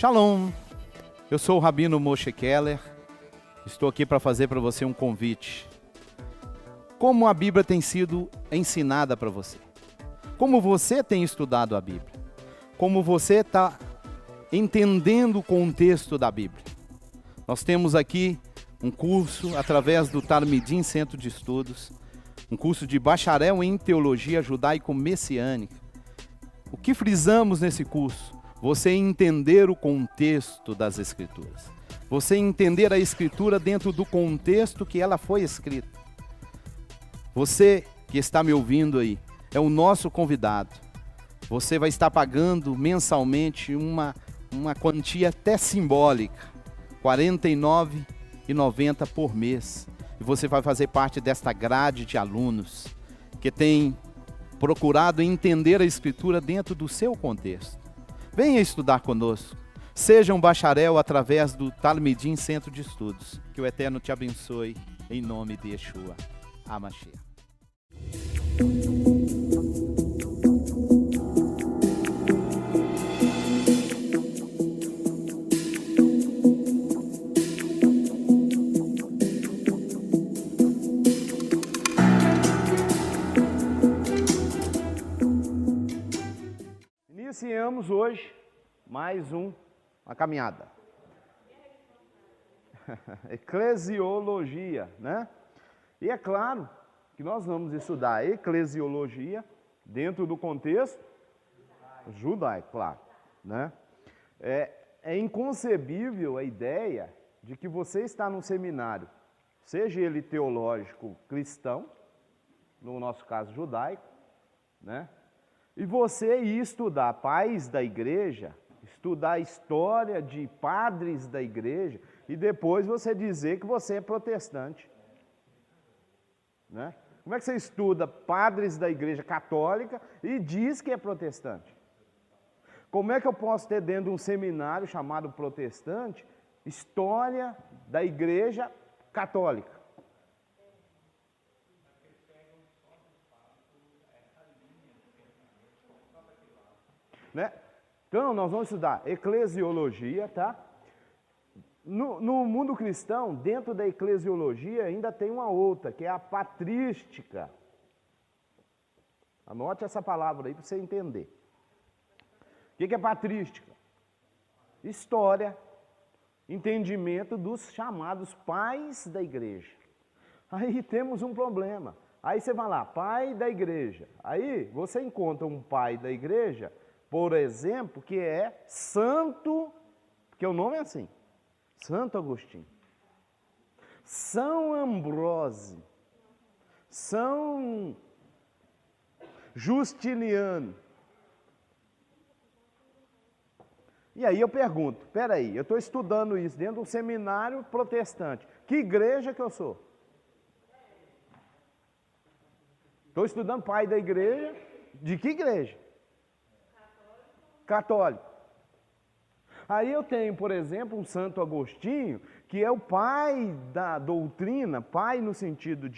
Shalom, eu sou o Rabino Moshe Keller, estou aqui para fazer para você um convite. Como a Bíblia tem sido ensinada para você? Como você tem estudado a Bíblia? Como você está entendendo o contexto da Bíblia? Nós temos aqui um curso através do Talmidim Centro de Estudos, um curso de bacharel em Teologia Judaico-Messiânica. O que frisamos nesse curso? Você entender o contexto das Escrituras. Você entender a Escritura dentro do contexto que ela foi escrita. Você que está me ouvindo aí, é o nosso convidado. Você vai estar pagando mensalmente uma quantia até simbólica, R$ 49,90 por mês. E você vai fazer parte desta grade de alunos que tem procurado entender a Escritura dentro do seu contexto. Venha estudar conosco. Seja um bacharel através do Talmidim Centro de Estudos. Que o Eterno te abençoe, em nome de Yeshua. HaMashiach. Iniciamos hoje mais uma caminhada. Eclesiologia, né? E é claro que nós vamos estudar eclesiologia dentro do contexto judaico, claro, né? É inconcebível a ideia de que você está num seminário, seja ele teológico cristão, no nosso caso judaico, né? E você ir estudar pais da igreja, estudar a história de padres da igreja, e depois você dizer que você é protestante. Né? Como é que você estuda padres da igreja católica e diz que é protestante? Como é que eu posso ter dentro de um seminário chamado protestante, história da igreja católica? Né? Então, nós vamos estudar eclesiologia, tá? No mundo cristão, dentro da eclesiologia, ainda tem uma outra, que é a patrística. Anote essa palavra aí para você entender. O que é patrística? História, entendimento dos chamados pais da igreja. Aí temos um problema. Aí você vai lá, pai da igreja. Aí você encontra um pai da igreja, por exemplo, que é Santo, porque o nome é assim, Santo Agostinho, São Ambrósio, São Justiniano. E aí eu pergunto, peraí, eu estou estudando isso dentro de um seminário protestante, que igreja que eu sou? Estou estudando pai da igreja, de que igreja? Católico. Aí eu tenho, por exemplo, um Santo Agostinho, que é o pai da doutrina, pai no sentido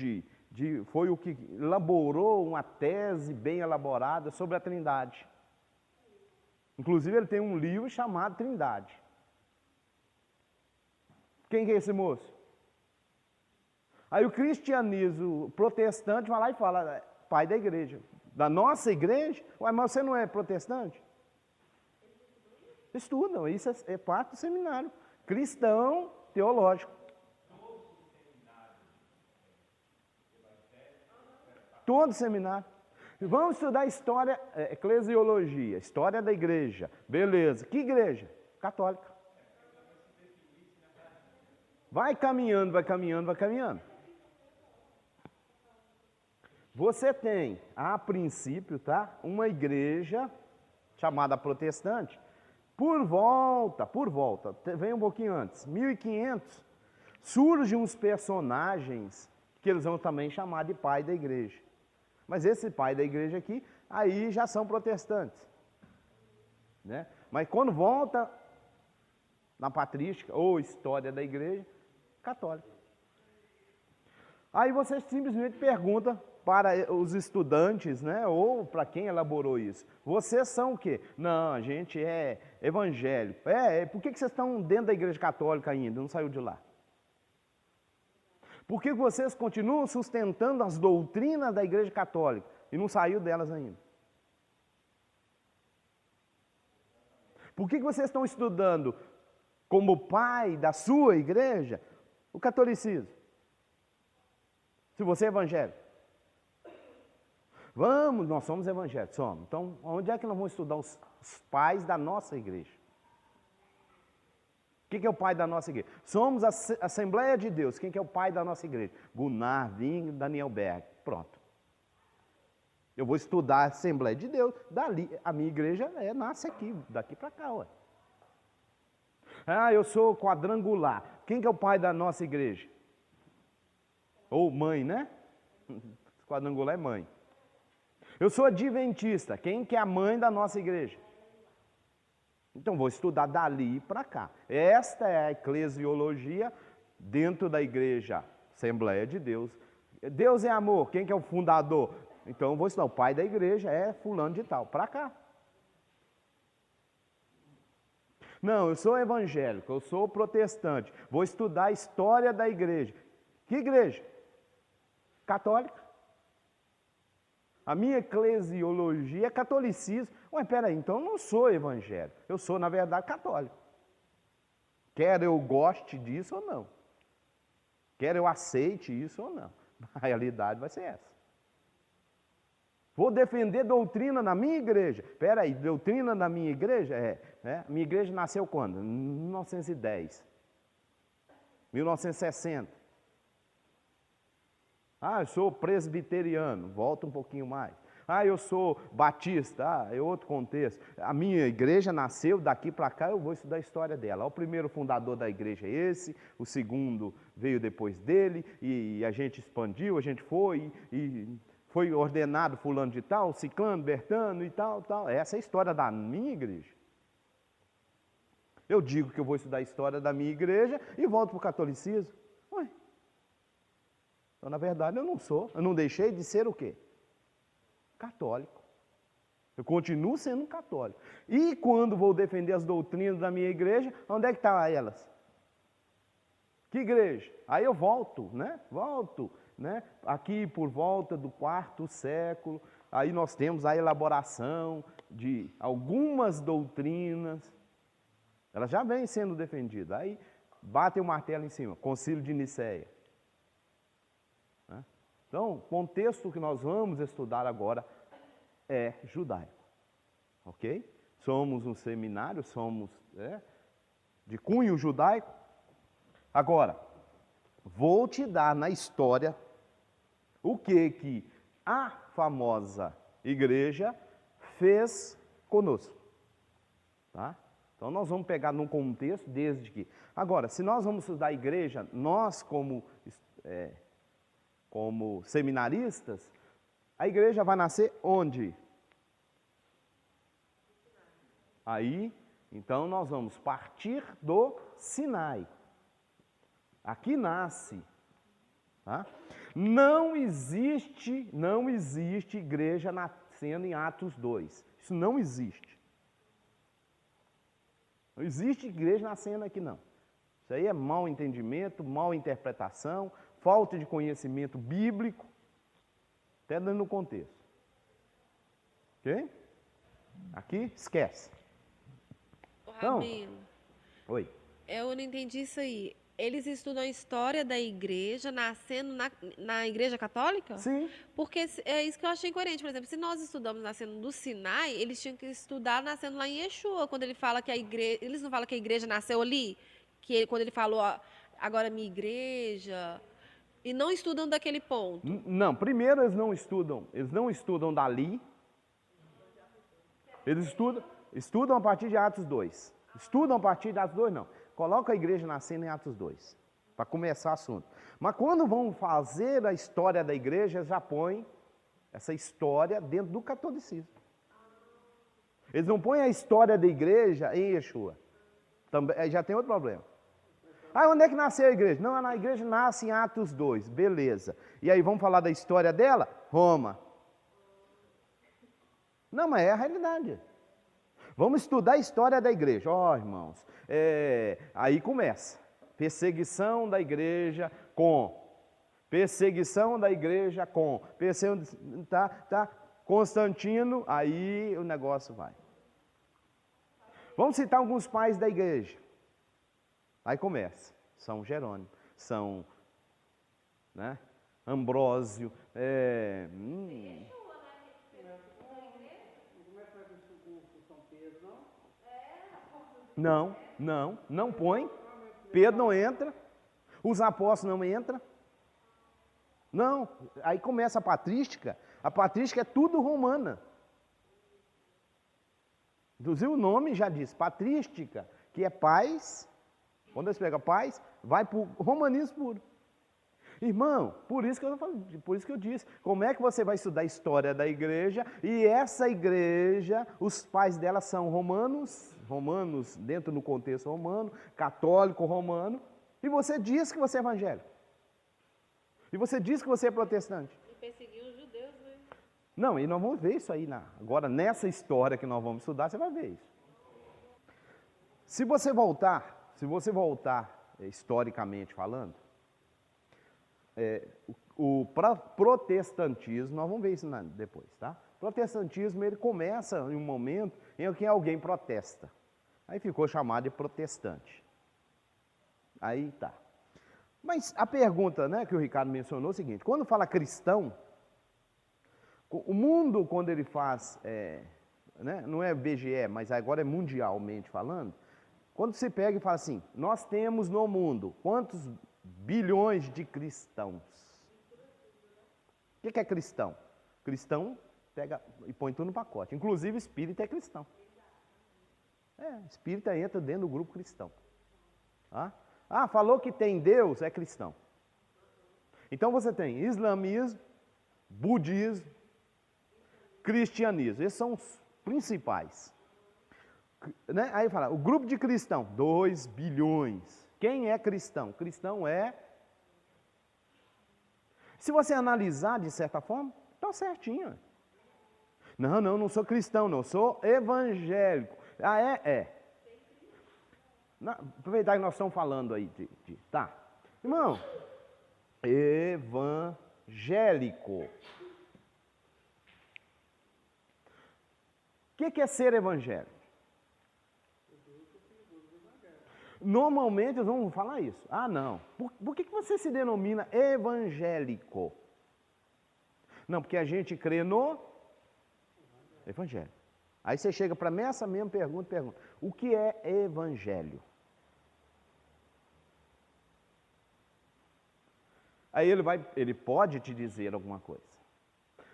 foi o que elaborou uma tese bem elaborada sobre a Trindade. Inclusive ele tem um livro chamado Trindade. Quem que é esse moço? Aí o cristianismo protestante vai lá e fala, pai da igreja. Da nossa igreja? Ué, mas você não é protestante? Estudam, isso é parte do seminário cristão teológico. Todo seminário. Vamos estudar história, eclesiologia, história da igreja. Beleza. Que igreja? Católica. Vai caminhando, vai caminhando, vai caminhando. Você tem, a princípio, tá, uma igreja chamada protestante. Por volta, vem um pouquinho antes, 1500, surgem uns personagens que eles vão também chamar de pai da igreja. Mas esse pai da igreja aqui, aí já são protestantes. Né? Mas quando volta na patrística ou história da igreja, católica. Aí você simplesmente pergunta para os estudantes, né? Ou para quem elaborou isso. Vocês são o quê? Não, a gente é evangélico. Por que vocês estão dentro da igreja católica ainda? Não saiu de lá. Por que vocês continuam sustentando as doutrinas da igreja católica e não saiu delas ainda? Por que vocês estão estudando como pai da sua igreja o catolicismo? Se você é evangélico. Vamos, nós somos evangélicos, somos. Então, onde é que nós vamos estudar os pais da nossa igreja? Quem que é o pai da nossa igreja? Somos a Assembleia de Deus. Quem que é o pai da nossa igreja? Gunnar, Ving, Daniel Berg. Pronto. Eu vou estudar a Assembleia de Deus. Dali, a minha igreja nasce aqui, daqui para cá. Ué. Eu sou quadrangular. Quem que é o pai da nossa igreja? Ou mãe, né? Quadrangular é mãe. Eu sou adventista. Quem que é a mãe da nossa igreja? Então, vou estudar dali para cá. Esta é a eclesiologia dentro da igreja Assembleia de Deus. Deus é amor. Quem que é o fundador? Então, eu vou estudar. O pai da igreja é fulano de tal. Para cá. Não, eu sou evangélico. Eu sou protestante. Vou estudar a história da igreja. Que igreja? Católica. A minha eclesiologia é catolicismo. Ué, peraí, então eu não sou evangélico. Eu sou, na verdade, católico. Quer eu goste disso ou não. Quer eu aceite isso ou não. A realidade vai ser essa. Vou defender doutrina na minha igreja. Peraí, doutrina na minha igreja? Minha igreja nasceu quando? Em 1910. 1960. Eu sou presbiteriano, volta um pouquinho mais. Eu sou batista, é outro contexto. A minha igreja nasceu daqui para cá, eu vou estudar a história dela. O primeiro fundador da igreja é esse, o segundo veio depois dele, e a gente expandiu, a gente foi, e foi ordenado fulano de tal, ciclano, bertano e tal. Essa é a história da minha igreja. Eu digo que eu vou estudar a história da minha igreja e volto para o catolicismo. Então, na verdade, eu não deixei de ser o quê? Católico. Eu continuo sendo católico. E quando vou defender as doutrinas da minha igreja, onde é que estão elas? Que igreja? Aí eu volto, né? Aqui por volta do 4º século, aí nós temos a elaboração de algumas doutrinas, elas já vêm sendo defendidas. Aí batem o martelo em cima, Concílio de Nicéia. Então, o contexto que nós vamos estudar agora é judaico, ok? Somos um seminário, somos de cunho judaico. Agora, vou te dar na história o que a famosa igreja fez conosco, tá? Então, nós vamos pegar num contexto desde que... Agora, se nós vamos estudar a igreja, nós como seminaristas, a igreja vai nascer onde? Aí, então nós vamos partir do Sinai. Aqui nasce. Tá? Não existe igreja nascendo em Atos 2. Isso não existe. Não existe igreja nascendo aqui, não. Isso aí é mau entendimento, mal interpretação, falta de conhecimento bíblico, até dando no contexto. Ok? Aqui, esquece. Então, Rabino, oi. eu não entendi isso aí. Eles estudam a história da igreja nascendo na igreja católica? Sim. Porque é isso que eu achei incoerente. Por exemplo, se nós estudamos nascendo do Sinai, eles tinham que estudar nascendo lá em Yeshua, quando ele fala que a igreja... Eles não falam que a igreja nasceu ali? Quando ele falou, agora minha igreja... E não estudam daquele ponto? Não, primeiro eles não estudam dali. Eles estudam a partir de Atos 2. Estudam a partir de Atos 2, não. Coloca a igreja nascendo em Atos 2, para começar o assunto. Mas quando vão fazer a história da igreja, já põem essa história dentro do catolicismo. Eles não põem a história da igreja em Yeshua. Também, já tem outro problema. Onde é que nasceu a igreja? Não, a igreja nasce em Atos 2, beleza. E aí, vamos falar da história dela? Roma. Não, mas é a realidade. Vamos estudar a história da igreja. Ó, irmãos, aí começa. Perseguição da igreja com. Perseguição da igreja com. Tá. Constantino, aí o negócio vai. Vamos citar alguns pais da igreja. Aí começa. São Jerônimo, São, né, Ambrósio. Não põe. Pedro não entra. Os apóstolos não entram. Não, aí começa a patrística. A patrística é tudo romana. Inclusive o nome já diz, patrística, que é paz. Quando você pega paz, vai para o romanismo puro. Irmão, por isso que eu disse, como é que você vai estudar a história da igreja, e essa igreja, os pais dela são romanos dentro do contexto romano, católico romano, e você diz que você é evangélico. E você diz que você é protestante. E perseguiu os judeus, né? Não, e nós vamos ver isso aí. Agora, nessa história que nós vamos estudar, você vai ver isso. Se você voltar historicamente falando, o protestantismo, nós vamos ver isso depois, tá? Protestantismo, ele começa em um momento em que alguém protesta. Aí ficou chamado de protestante. Aí tá. Mas a pergunta, né, que o Ricardo mencionou é o seguinte: quando fala cristão, o mundo, quando ele faz, né, não é BGE, mas agora é mundialmente falando, quando você pega e fala assim, nós temos no mundo quantos bilhões de cristãos? O que é cristão? Cristão pega e põe tudo no pacote, inclusive espírita é cristão. Espírita entra dentro do grupo cristão. Falou que tem Deus, é cristão. Então você tem islamismo, budismo, cristianismo. Esses são os principais. Né? Aí fala, o grupo de cristão, 2 bilhões. Quem é cristão? Cristão é... Se você analisar de certa forma, está certinho. Não sou cristão, não, sou evangélico. Aproveitar que nós estamos falando aí tá. Irmão, evangélico. O que é ser evangélico? Normalmente nós vamos falar isso. Não. Por que você se denomina evangélico? Não, porque a gente crê no evangelho. Aí você chega para mim, essa mesma pergunta. O que é evangelho? Aí ele pode te dizer alguma coisa.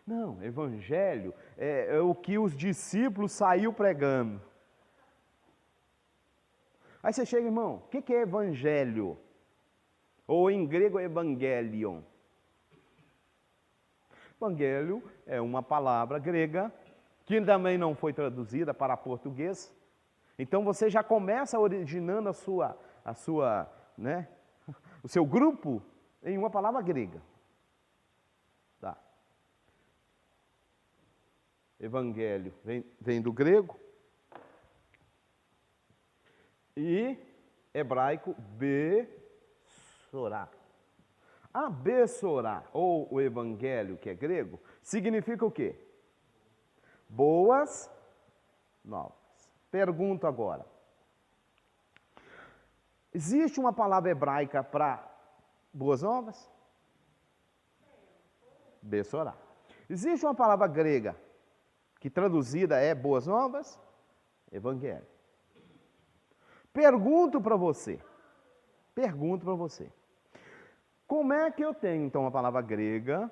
Não, evangelho é o que os discípulos saíram pregando. Aí você chega, irmão, o que é evangelho? Ou em grego, evangelion. Evangelho é uma palavra grega que também não foi traduzida para português. Então você já começa originando o seu grupo em uma palavra grega. Tá. Evangelho vem do grego e hebraico besorá. A besorá, ou o evangelho, que é grego, significa o quê? Boas novas. Pergunto agora. Existe uma palavra hebraica para boas novas? Besorá. Existe uma palavra grega que traduzida é boas novas? Evangelho. Pergunto para você. Como é que eu tenho, então, uma palavra grega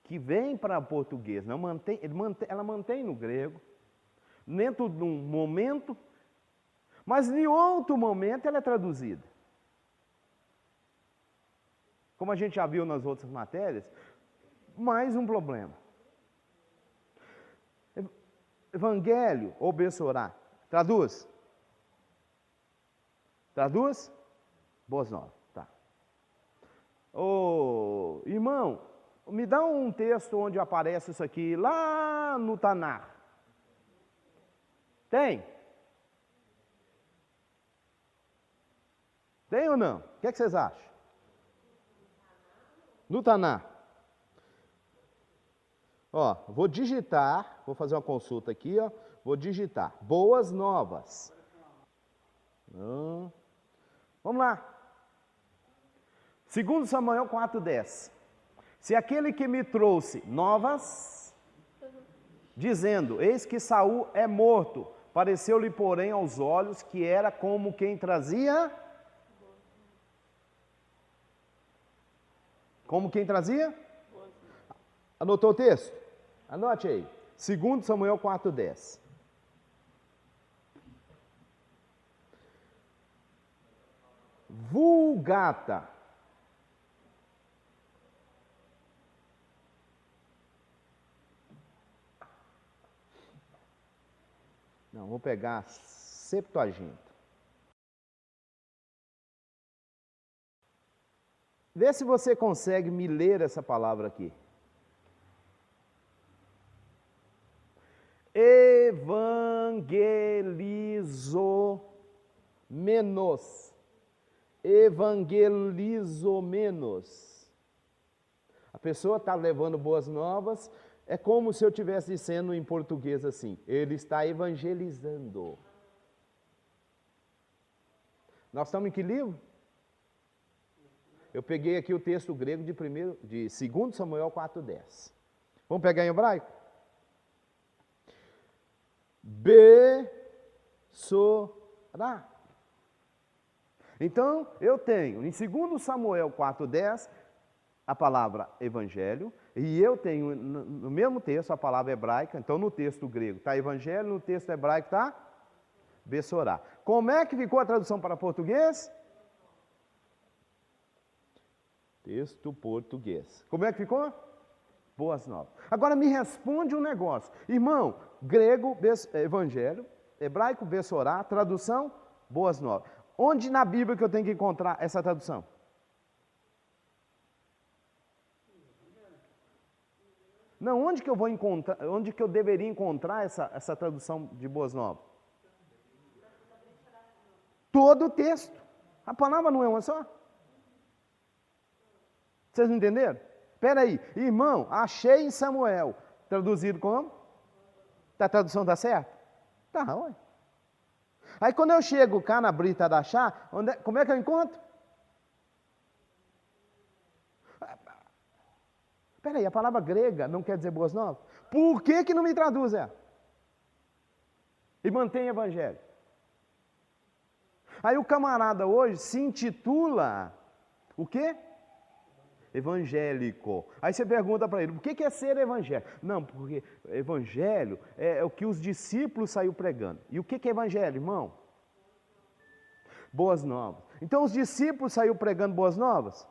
que vem para português? Ela mantém no grego, dentro de um momento, mas em outro momento ela é traduzida. Como a gente já viu nas outras matérias, mais um problema. Evangelho ou besorá. Traduz? Boas novas. Tá. Irmão, Me dá um texto onde aparece isso aqui, lá no Tanar. Tem? Tem ou não? O que vocês acham? No Tanar. Ó, vou digitar, vou fazer uma consulta aqui, ó. Vou digitar, boas novas. Vamos lá. 2 Samuel 4:10. Se aquele que me trouxe novas, dizendo, eis que Saul é morto, pareceu-lhe, porém, aos olhos que era como quem trazia... Como quem trazia? Anotou o texto? Anote aí. 2 Samuel 4:10. Vulgata. Não, vou pegar Septuaginta. Vê se você consegue me ler essa palavra aqui. Evangelizomenos. Evangelizomenos. A pessoa está levando boas novas, é como se eu estivesse dizendo em português assim, ele está evangelizando. Nós estamos em que livro? Eu peguei aqui o texto grego de 2 Samuel 4:10. Vamos pegar em hebraico? Besorá. Então, eu tenho em 2 Samuel 4:10 a palavra evangelho, e eu tenho no mesmo texto a palavra hebraica. Então, no texto grego está evangelho, no texto hebraico está besorá. Como é que ficou a tradução para português? Texto português. Como é que ficou? Boas novas. Agora me responde um negócio. Irmão, grego, evangelho, hebraico, besorá, tradução, boas novas. Onde na Bíblia que eu tenho que encontrar essa tradução? Não, onde que eu vou encontrar, onde que eu deveria encontrar essa tradução de boas novas? Todo o texto. A palavra não é uma só? Vocês não entenderam? Espera aí, irmão, achei em Samuel, traduzido como? A tradução está certa? Tá, ué. Aí quando eu chego cá na Brita da Chá, como é que eu encontro? Espera aí, a palavra grega não quer dizer boas novas? Por que não me traduz ela? E mantém evangelho. Aí o camarada hoje se intitula o quê? Evangélico. Aí você pergunta para ele, o que é ser evangélico? Não, porque evangelho é o que os discípulos saíram pregando. E o que é evangelho, irmão? Boas novas. Então os discípulos saíram pregando boas novas?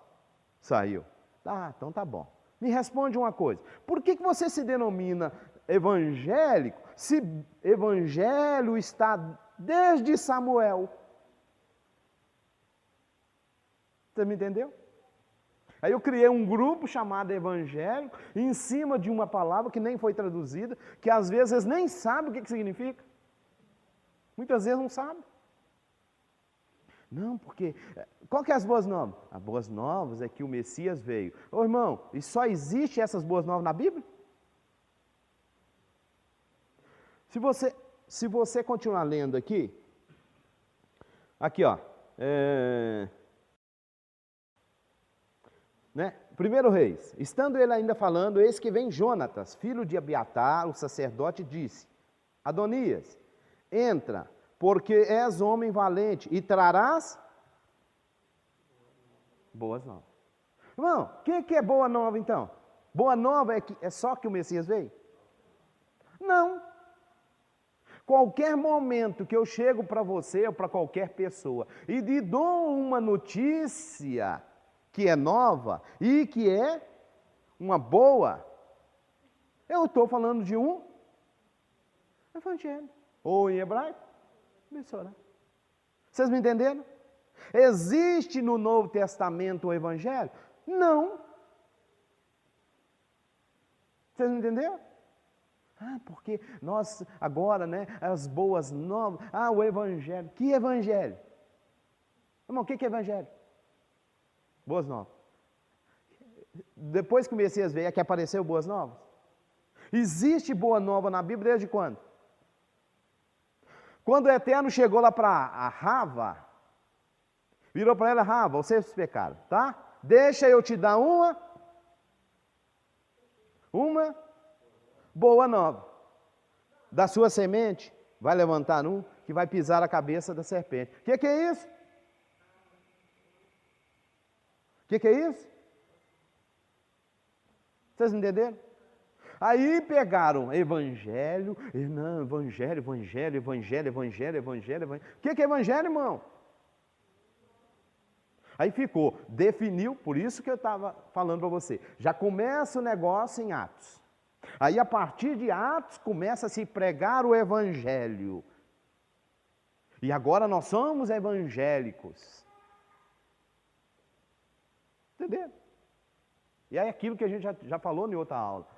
Saiu. Ah, então tá bom. Me responde uma coisa. Por que você se denomina evangélico se evangelho está desde Samuel? Você me entendeu? Aí eu criei um grupo chamado evangélico, em cima de uma palavra que nem foi traduzida, que às vezes nem sabe o que significa. Muitas vezes não sabe. Não, porque... Qual que é as boas novas? As boas novas é que o Messias veio. Ô irmão, e só existe essas boas novas na Bíblia? Se você continuar lendo aqui ó, né? 1 Reis, estando ele ainda falando, eis que vem Jonatas, filho de Abiatar, o sacerdote, disse, Adonias, entra, porque és homem valente, e trarás boas novas. Irmão, o que é boa nova então? Boa nova é só que o Messias veio? Não. Qualquer momento que eu chego para você ou para qualquer pessoa e lhe dou uma notícia que é nova e que é uma boa, eu estou falando de um evangelho. Ou em hebraico, besorá. Vocês me entenderam? Existe no Novo Testamento o evangelho? Não. Vocês não entenderam? Ah, porque nós agora, né, as boas novas, o evangelho. Que evangelho? Irmão, o que é evangelho? Boas novas. Depois que o Messias veio, é que apareceu boas novas? Existe boa nova na Bíblia desde quando? Quando o Eterno chegou lá para a Rava, virou para ela: Rava, vocês pecaram, tá? Deixa eu te dar uma boa nova. Da sua semente vai levantar um que vai pisar a cabeça da serpente. O que é isso? O que é isso? Vocês entenderam? Aí pegaram evangelho, não, evangelho. O que é evangelho, irmão? Aí ficou, definiu, por isso que eu estava falando para você. Já começa o negócio em Atos. Aí a partir de Atos começa a se pregar o evangelho. E agora nós somos evangélicos. Entendeu? E é aquilo que a gente já falou em outra aula.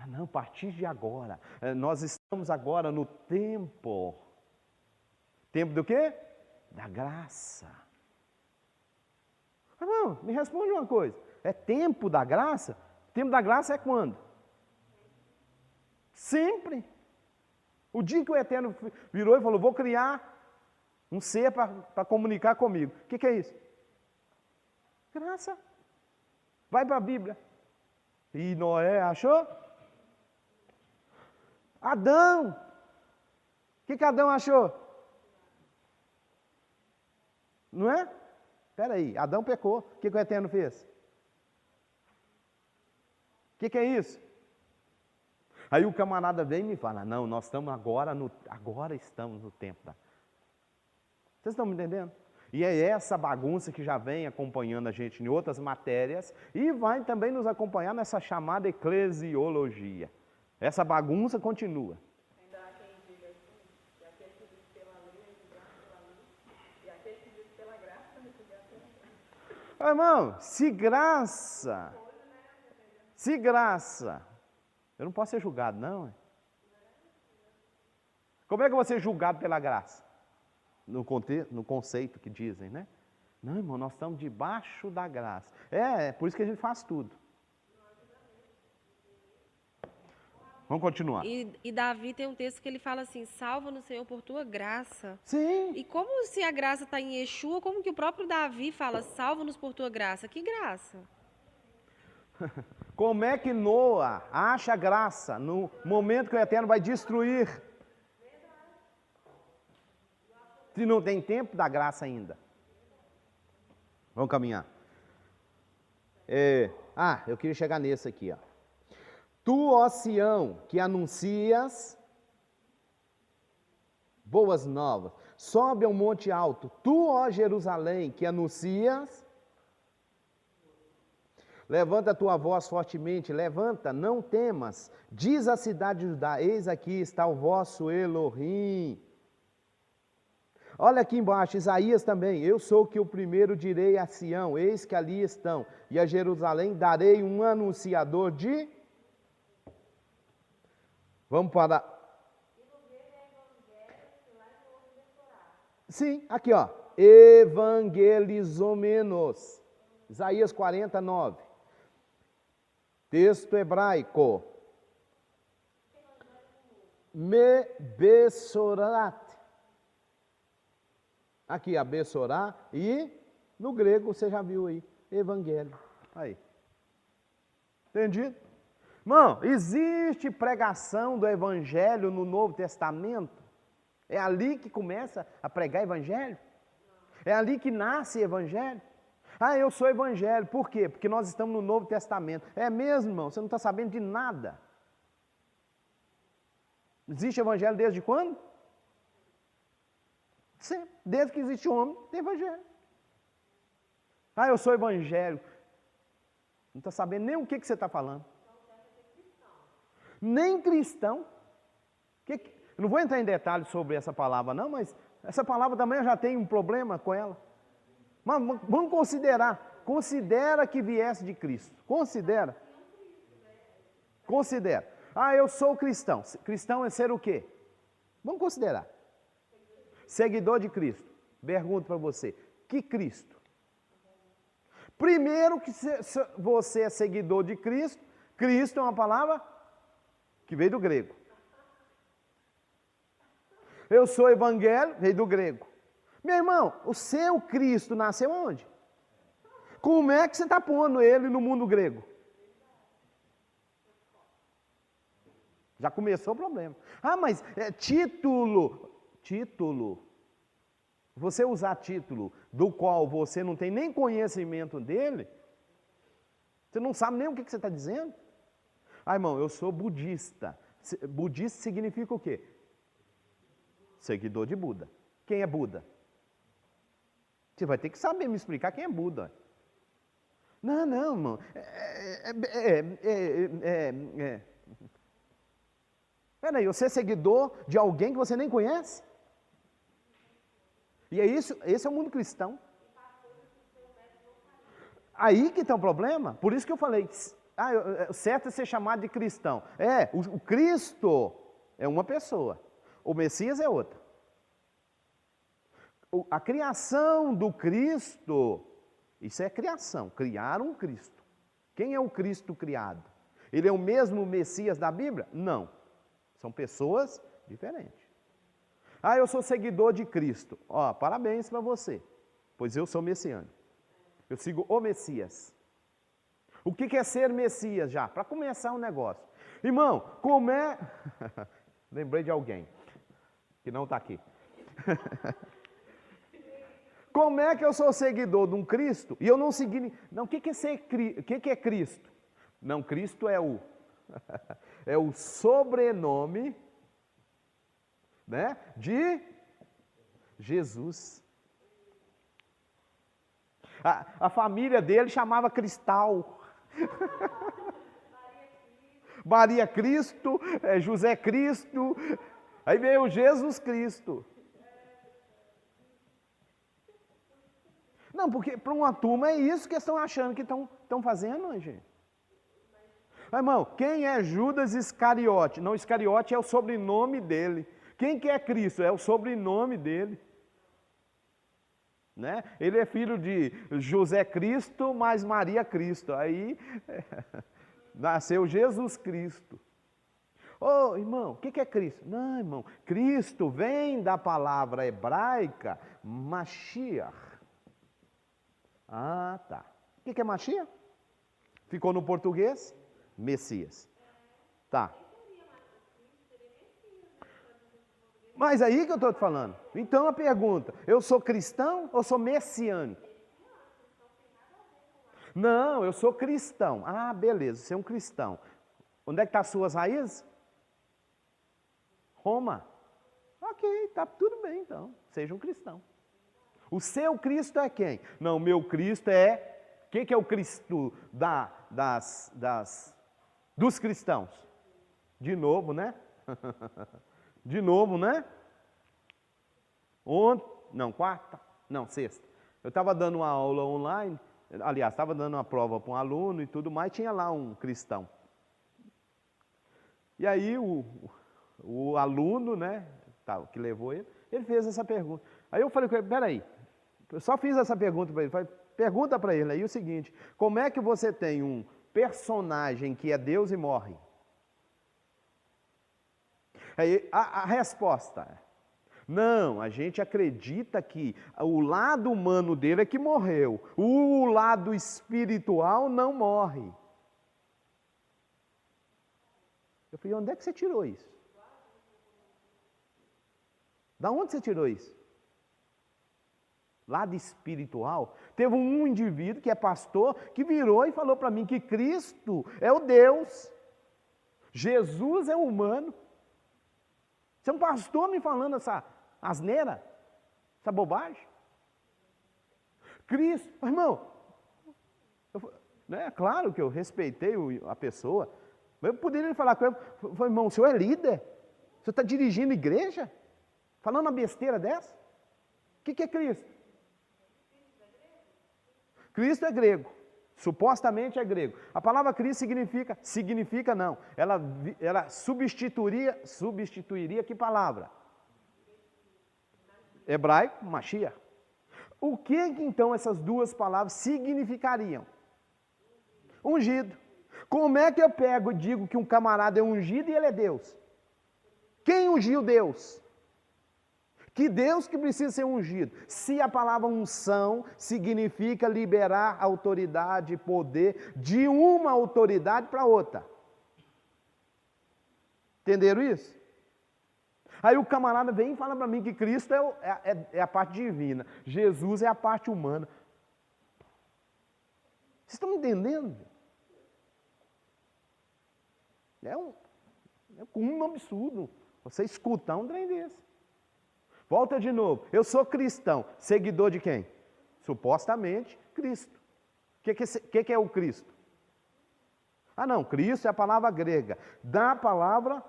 Não, a partir de agora, nós estamos agora no tempo. Tempo do quê? Da graça. Irmão, me responde uma coisa. É tempo da graça? Tempo da graça é quando? Sempre. O dia que o Eterno virou e falou: vou criar um ser para comunicar comigo. O que é isso? Graça. Vai para a Bíblia. E Noé achou? Adão. O que Adão achou? Não é? Espera aí, Adão pecou. O que o Eterno fez? O que é isso? Aí o camarada vem e me fala: não, nós estamos agora estamos no tempo da... Vocês estão me entendendo? E é essa bagunça que já vem acompanhando a gente em outras matérias e vai também nos acompanhar nessa chamada eclesiologia. Essa bagunça continua. Ainda há quem diga assim, que aquele que vive pela lei é julgado pela lei, e aquele que vive pela graça é julgado pela graça. Irmão, se graça, eu não posso ser julgado, não. Como é que eu vou ser julgado pela graça? No conceito que dizem, né? Não, irmão, nós estamos debaixo da graça. É por isso que a gente faz tudo. Vamos continuar. E Davi tem um texto que ele fala assim: salva-nos, Senhor, por tua graça. Sim. E como se a graça está em Yeshua, como que o próprio Davi fala: salva-nos por tua graça? Que graça? Como é que Noa acha graça no momento que o Eterno vai destruir? Se não tem tempo da graça ainda. Vamos caminhar. Eu queria chegar nesse aqui, ó. Tu, ó Sião, que anuncias boas novas, sobe ao monte alto. Tu, ó Jerusalém, que anuncias, levanta a tua voz fortemente, levanta, não temas. Diz à cidade de Judá: eis aqui está o vosso Elohim. Olha aqui embaixo, Isaías também: eu sou que o primeiro direi a Sião, eis que ali estão, e a Jerusalém darei um anunciador de... Vamos para... Sim, aqui ó, evangelizou-menos. Isaías 49. Texto hebraico. Me besorat. Aqui, abençoará, e no grego você já viu aí, evangelho. Aí. Entendido? Irmão, existe pregação do evangelho no Novo Testamento? É ali que começa a pregar evangelho? É ali que nasce evangelho? Eu sou evangelho. Por quê? Porque nós estamos no Novo Testamento. É mesmo, irmão? Você não está sabendo de nada. Existe evangelho desde quando? Sempre. Desde que existe homem, tem evangelho. Eu sou evangélico. Não está sabendo nem o que você está falando. Nem cristão. Eu não vou entrar em detalhes sobre essa palavra não, mas essa palavra também eu já tenho um problema com ela. Mas vamos considerar. Considera que viesse de Cristo. Considera. Considera. Ah, eu sou cristão. Cristão é ser o quê? Vamos considerar. Seguidor de Cristo. Pergunto para você, que Cristo? Primeiro que você é seguidor de Cristo, Cristo é uma palavra que veio do grego. Eu sou evangelho, veio do grego. Meu irmão, o seu Cristo nasceu onde? Como é que você está pondo ele no mundo grego? Já começou o problema. Ah, mas é título. Título. Você usar título do qual você não tem nem conhecimento dele, você não sabe nem o que você está dizendo. Ah, irmão, eu sou budista. Budista significa o quê? Seguidor de Buda. Quem é Buda? Você vai ter que saber me explicar quem é Buda. Não, irmão. Peraí, você é seguidor de alguém que você nem conhece? E é isso, esse é o mundo cristão. Aí que está o problema. Por isso que eu falei, o certo é ser chamado de cristão. O Cristo é uma pessoa, o Messias é outra. A criação do Cristo, isso é criação, criar um Cristo. Quem é o Cristo criado? Ele é o mesmo Messias da Bíblia? Não, são pessoas diferentes. Ah, eu sou seguidor de Cristo. Ó, parabéns para você, pois eu sou messiânico. Eu sigo o Messias. O que é ser Messias já? Para começar um negócio. Irmão, como é... Lembrei de alguém que não está aqui. Como é que eu sou seguidor de um Cristo e eu não segui... Não, o que é Cristo? Não, Cristo é é o sobrenome, né, de Jesus. A família dele chamava Cristal. Maria Cristo, José Cristo, aí veio Jesus Cristo. Não, porque para uma turma é isso que eles estão achando que estão fazendo, gente. Irmão, quem é Judas Iscariote? Não, Iscariote é o sobrenome dele. Quem que é Cristo? É o sobrenome dele. Né? Ele é filho de José Cristo mais Maria Cristo. Aí nasceu Jesus Cristo. Ô, irmão, o que é Cristo? Não, irmão, Cristo vem da palavra hebraica Mashiach. Ah, tá. O que é Mashiach? Ficou no português? Messias. Tá. Mas aí que eu estou te falando. Então a pergunta, eu sou cristão ou sou messiânico? Não, eu sou cristão. Ah, beleza, você é um cristão. Onde é que estão as suas raízes? Roma. Ok, tá tudo bem então. Seja um cristão. O seu Cristo é quem? Não, o meu Cristo é... Quem que é o Cristo dos cristãos? De novo, né? De novo, né? Quarta? Não, sexta. Eu estava dando uma aula online, aliás, estava dando uma prova para um aluno e tudo mais, tinha lá um cristão. E aí o aluno, né, que levou ele fez essa pergunta. Aí eu falei com ele, peraí, eu só fiz essa pergunta para ele, falei, pergunta para ele aí o seguinte, como é que você tem um personagem que é Deus e morre? Aí a resposta, não, a gente acredita que o lado humano dele é que morreu, o lado espiritual não morre. Eu falei, onde é que você tirou isso? Da onde você tirou isso? Lado espiritual, teve um indivíduo que é pastor, que virou e falou para mim que Cristo é o Deus, Jesus é o humano. Você é um pastor me falando essa asneira, essa bobagem? Cristo, irmão, claro que eu respeitei a pessoa, mas eu poderia falar com ele, irmão, o senhor é líder? O senhor está dirigindo igreja? Falando uma besteira dessa? O que é Cristo? Cristo é grego, Supostamente é grego. A palavra Cristo significa não. Ela substituiria que palavra? Hebraico, Mashiach. O que então essas duas palavras significariam? Ungido. Como é que eu pego e digo que um camarada é ungido e ele é Deus? Quem ungiu Deus? Que Deus que precisa ser ungido? Se a palavra unção significa liberar autoridade e poder de uma autoridade para outra. Entenderam isso? Aí o camarada vem e fala para mim que Cristo é a parte divina, Jesus é a parte humana. Vocês estão me entendendo? É um absurdo você escutar um trem desse. Volta de novo. Eu sou cristão. Seguidor de quem? Supostamente, Cristo. O que é o Cristo? Ah, não. Cristo é a palavra grega. Da palavra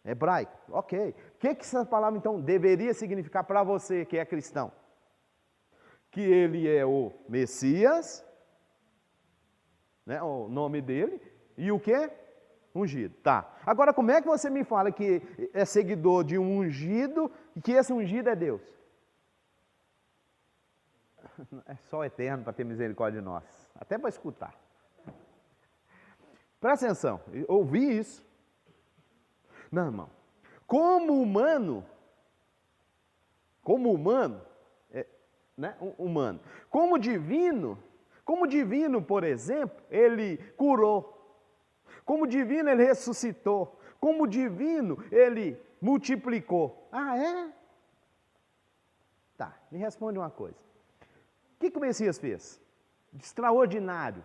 hebraica. Ok. O que essa palavra, então, deveria significar para você que é cristão? Que ele é o Messias, né, o nome dele, e o que? Ungido. Tá. Agora, como é que você me fala que é seguidor de um ungido e que esse ungido é Deus? É só o eterno para ter misericórdia de nós. Até para escutar. Presta atenção. Eu ouvi isso. Não, irmão. Como humano, né? Humano. Como divino, por exemplo, ele curou. Como divino, ele ressuscitou. Como divino, ele multiplicou. Ah, é? Tá, me responde uma coisa. O que o Messias fez? De extraordinário.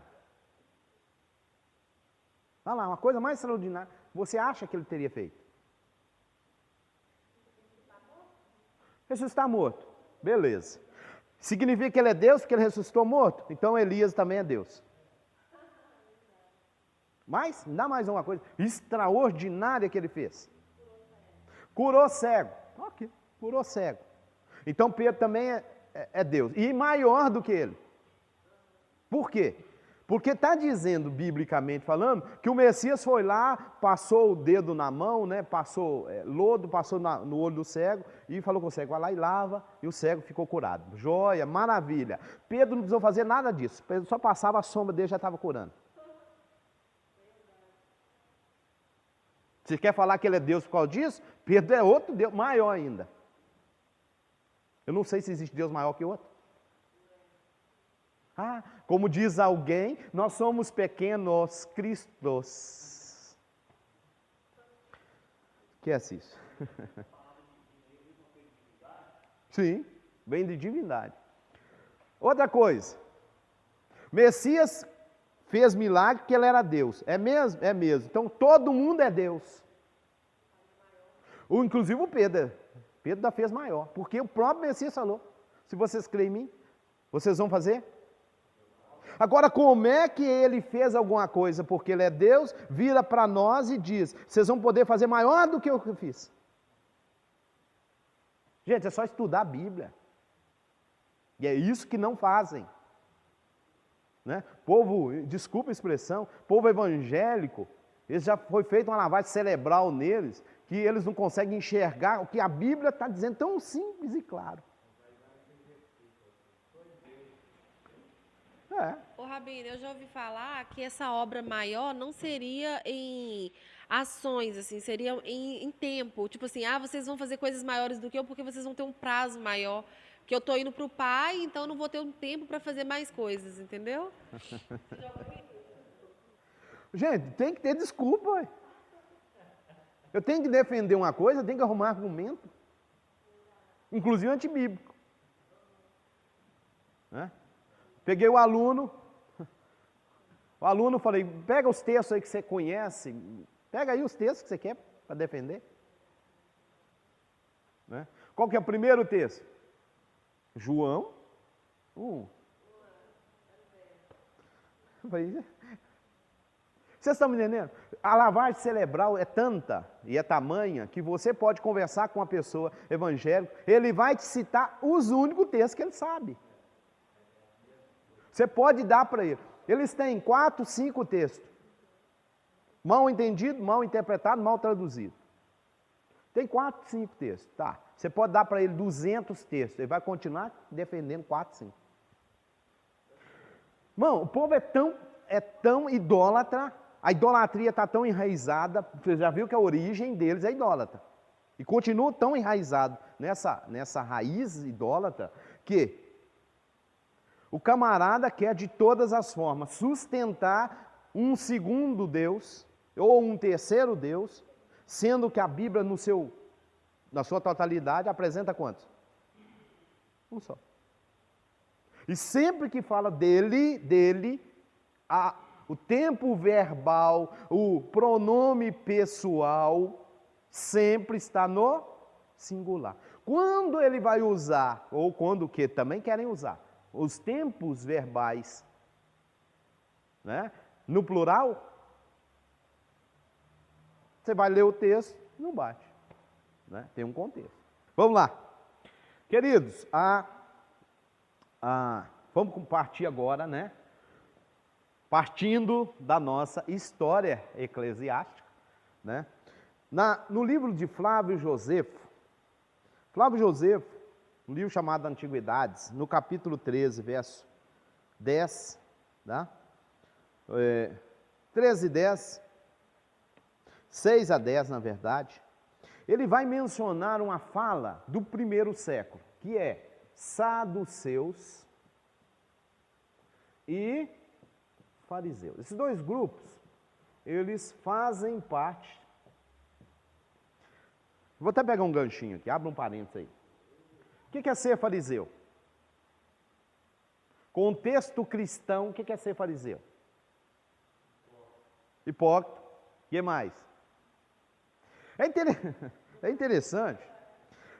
Olha lá, uma coisa mais extraordinária. Você acha que ele teria feito? Ressuscitar morto. Beleza. Significa que ele é Deus porque ele ressuscitou morto? Então Elias também é Deus. Mas, dá mais uma coisa extraordinária que ele fez. Curou cego. Ok, curou cego. Então Pedro também é Deus. E maior do que ele. Por quê? Porque está dizendo, biblicamente falando, que o Messias foi lá, passou o dedo na mão, né, passou lodo, passou no olho do cego e falou com o cego, vai lá e lava, e o cego ficou curado. Joia, maravilha. Pedro não precisou fazer nada disso. Pedro só passava a sombra dele e já estava curando. Você quer falar que ele é Deus por causa disso? Pedro é outro Deus, maior ainda. Eu não sei se existe Deus maior que outro. Ah, como diz alguém, nós somos pequenos cristos. Que é isso? Sim, vem de divindade. Outra coisa. Messias fez milagre porque ele era Deus. É mesmo? É mesmo. Então todo mundo é Deus. Inclusive o Pedro. Pedro da fez maior. Porque o próprio Messias falou. Se vocês creem em mim, vocês vão fazer? Agora, como é que ele fez alguma coisa? Porque ele é Deus, vira para nós e diz, vocês vão poder fazer maior do que eu fiz. Gente, é só estudar a Bíblia. E é isso que não fazem. Né? Povo, desculpa a expressão, povo evangélico, eles já foi feita uma lavagem cerebral neles, que eles não conseguem enxergar o que a Bíblia está dizendo tão simples e claro. Ô Rabino, eu já ouvi falar que essa obra maior não seria em ações, assim, seria em tempo. Tipo assim, vocês vão fazer coisas maiores do que eu porque vocês vão ter um prazo maior. Que eu estou indo para o Pai, então eu não vou ter um tempo para fazer mais coisas, entendeu? Gente, tem que ter desculpa. Ué. Eu tenho que defender uma coisa, eu tenho que arrumar argumento. Inclusive antibíblico. Né? Peguei o aluno, falei, pega os textos aí que você conhece, pega aí os textos que você quer para defender. Né? Qual que é o primeiro texto? João 1. Vocês estão me entendendo? A lavagem cerebral é tanta e é tamanha que você pode conversar com uma pessoa evangélica, ele vai te citar os únicos textos que ele sabe. Você pode dar para ele. Eles têm 4, 5 textos. Mal entendido, mal interpretado, mal traduzido. Tem 4, 5 textos. Tá. Você pode dar para ele 200 textos. Ele vai continuar defendendo 4, 5. Irmão, o povo é tão idólatra. A idolatria está tão enraizada. Você já viu que a origem deles é idólatra. E continua tão enraizado nessa raiz idólatra que o camarada quer de todas as formas sustentar um segundo Deus ou um terceiro Deus, sendo que a Bíblia na sua totalidade apresenta quantos? Um só. E sempre que fala dele, o tempo verbal, o pronome pessoal, sempre está no singular. Quando ele vai usar, ou quando que também querem usar, os tempos verbais, né, no plural, você vai ler o texto, não bate. Né? Tem um contexto. Vamos lá. Queridos, vamos partir agora, né? Partindo da nossa história eclesiástica, né? No livro de Flávio Josefo, um livro chamado Antiguidades, no capítulo 13, verso 10, tá? 13 e 10, 6 a 10, na verdade, ele vai mencionar uma fala do primeiro século, que é saduceus e fariseus. Esses dois grupos, eles fazem parte. Vou até pegar um ganchinho aqui, abre um parênteses aí. O que é ser fariseu? Contexto cristão, o que é ser fariseu? Hipócrita. O que mais? É interessante.